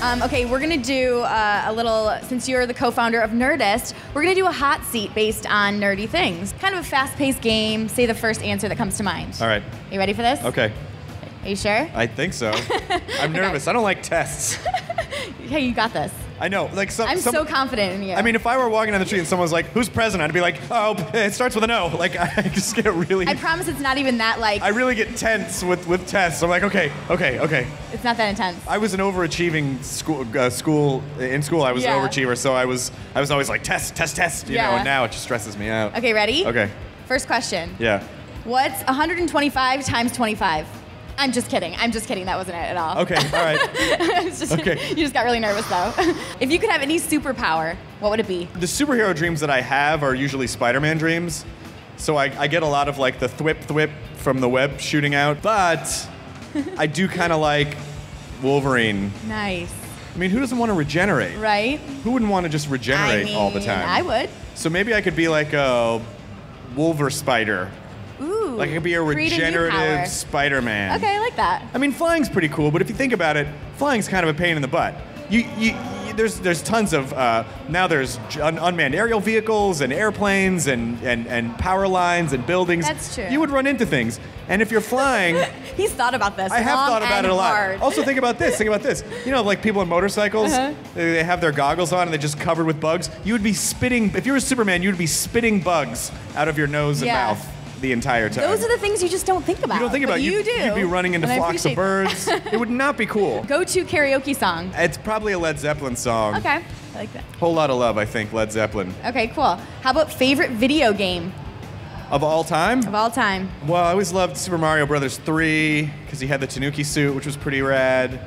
Okay, we're gonna do a little, since you're the co-founder of Nerdist, we're gonna do a hot seat based on nerdy things. Kind of a fast-paced game. Say the first answer that comes to mind. All right. Are you ready for this? Okay. Are you sure? I think so. I'm nervous. I don't like tests. Hey, you got this. I know. Like I'm so confident in you. I mean, if I were walking down the street and someone's like, "Who's president?" I'd be like, "Oh, it starts with an O." Like, I just get really. I promise it's not even that like. I really get tense with tests. I'm like, okay. It's not that intense. I was an overachieving school. In school, I was an overachiever, so I was always like test, you know. And now it just stresses me out. Okay, ready? Okay. First question. Yeah. What's 125 times 25? I'm just kidding. That wasn't it at all. Okay, all right. Okay. You just got really nervous, though. If you could have any superpower, what would it be? The superhero dreams that I have are usually Spider-Man dreams. So I get a lot of like the thwip from the web shooting out. But I do kind of like Wolverine. Nice. I mean, who doesn't want to regenerate? Right? Who wouldn't want to just regenerate all the time? I would. So maybe I could be like a Wolver Spider. Ooh. Like I could be a regenerative Spider-Man. Okay, I like that. I mean, flying's pretty cool, but if you think about it, flying's kind of a pain in the butt. There's tons of now there's unmanned aerial vehicles and airplanes and power lines and buildings. That's true. You would run into things, and if you're flying, He's thought about this. I have thought about it a lot. Hard. Also, think about this. You know, like people on motorcycles, they have their goggles on and they're just covered with bugs. You would be spitting. If you were Superman, you would be spitting bugs out of your nose and mouth the entire time. Those are the things you just don't think about. You don't think about it. You do. You'd be running into flocks of birds. It would not be cool. Go-to karaoke song. It's probably a Led Zeppelin song. Okay, I like that. Whole Lot of Love, I think, Led Zeppelin. Okay, cool. How about favorite video game? Of all time? Of all time. Well, I always loved Super Mario Brothers 3 because he had the Tanuki suit, which was pretty rad.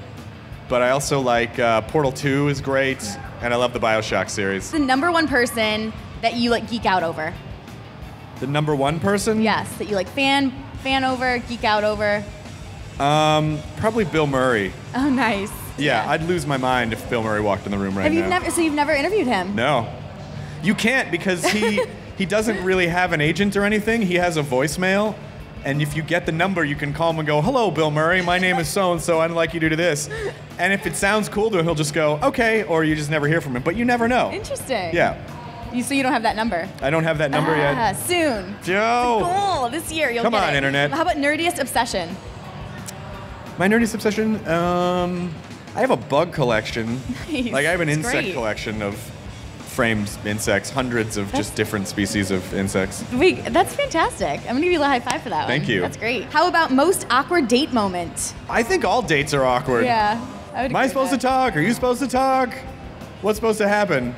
But I also like Portal 2 is great, and I love the BioShock series. The number one person that you like geek out over? The number one person? Yes, that you like fan over, geek out over. Probably Bill Murray. Oh, nice. Yeah, I'd lose my mind if Bill Murray walked in the room right now. So you've never interviewed him? No. You can't because he doesn't really have an agent or anything. He has a voicemail. And if you get the number, you can call him and go, "Hello, Bill Murray. My name is so-and-so. I'd like you to do this." And if it sounds cool to him, he'll just go, "Okay," or you just never hear from him. But you never know. Interesting. Yeah. So you don't have that number? I don't have that number yet. Soon. Joe. Cool. This year you'll Come get on, it. Internet. How about Nerdiest Obsession? My Nerdiest Obsession? I have a bug collection. Nice. Like I have an That's insect great. collection of framed insects, hundreds of just different species of insects. Wait, that's fantastic. I'm gonna give you a high five for that one. Thank you. That's great. How about most awkward date moment? I think all dates are awkward. Yeah. Am I supposed to talk? Are you supposed to talk? What's supposed to happen?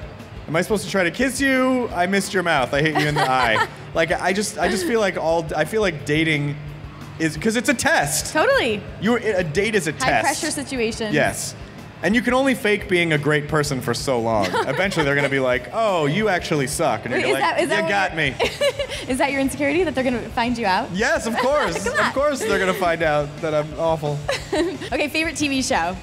Am I supposed to try to kiss you? I missed your mouth. I hit you in the eye. Like I just feel like dating is because it's a test. Totally. A date is a test. High pressure situation. Yes. And you can only fake being a great person for so long. Eventually they're going to be like, "Oh, you actually suck." And you're Wait, like, "You got me." Is that your insecurity that they're going to find you out? Yes, of course. Come on. Of course they're going to find out that I'm awful. Okay, favorite TV show?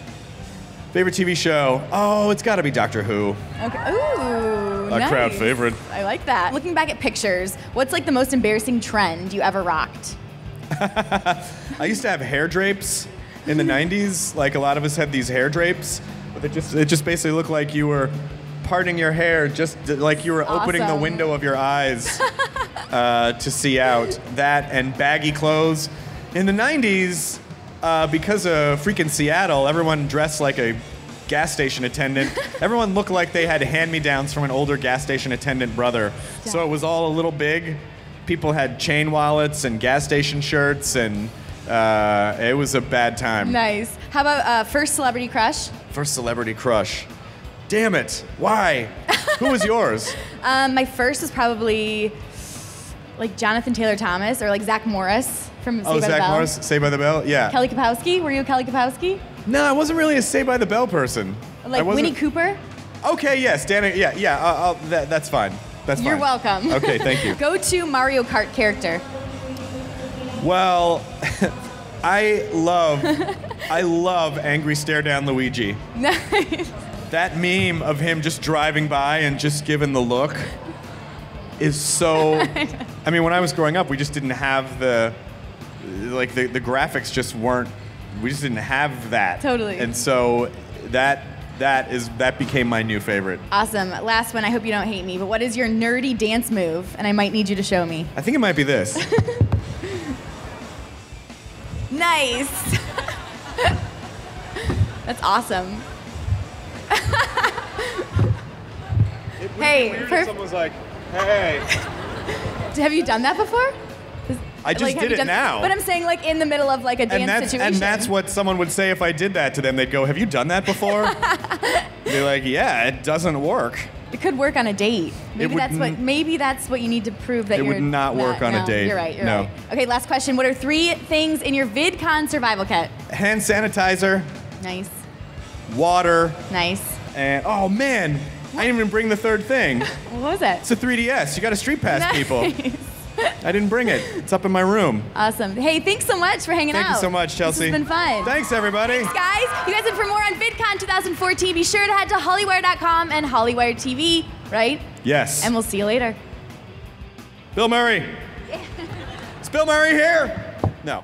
Favorite TV show? Oh, it's got to be Doctor Who. Okay. Ooh, nice. crowd favorite. I like that. Looking back at pictures, what's like the most embarrassing trend you ever rocked? I used to have hair drapes in the 90s. Like a lot of us had these hair drapes. But it just basically looked like you were parting your hair, just like you were opening the window of your eyes to see out. That and baggy clothes. In the 90s, because of freaking Seattle, everyone dressed like a gas station attendant. Everyone looked like they had hand-me-downs from an older gas station attendant brother. Yeah. So it was all a little big. People had chain wallets and gas station shirts, and it was a bad time. Nice. How about first celebrity crush? First celebrity crush. Damn it. Why? Who was yours? My first was probably like Jonathan Taylor Thomas or like Zach Morris from Saved by the Bell. Oh, Zach Morris, Saved by the Bell? Yeah. Kelly Kapowski? Were you a Kelly Kapowski? No, I wasn't really a Saved by the Bell person. Like Winnie Cooper? Okay, yes. That's fine. That's fine. You're welcome. Okay, thank you. Go to Mario Kart character. Well, I love Angry Stare Down Luigi. Nice. That meme of him just driving by and just giving the look is so... I mean, when I was growing up, we just didn't have the graphics just weren't... We just didn't have that. Totally. And so that that became my new favorite. Awesome. Last one. I hope you don't hate me, but what is your nerdy dance move? And I might need you to show me. I think it might be this. Nice. That's awesome. Hey, someone's like, hey. Have you done that before? I just did it now. But I'm saying like in the middle of like a dance situation. And that's what someone would say if I did that to them. They'd go, have you done that before? They're like, yeah, it doesn't work. It could work on a date. Maybe that's what you need to prove that it would not work on a date. You're right. You're right. Okay, last question. What are 3 things in your VidCon survival kit? Hand sanitizer. Nice. Water. Nice. And oh man, I didn't even bring the 3rd thing. What was it? It's a 3DS. You got to street pass people. I didn't bring it. It's up in my room. Awesome. Hey, thanks so much for hanging out. Thank you so much, Chelsea. This has been fun. Thanks, everybody. Thanks, guys. You guys, and for more on VidCon 2014, be sure to head to Hollywire.com and Hollywire TV, right? Yes. And we'll see you later. Bill Murray. Is Bill Murray here? No.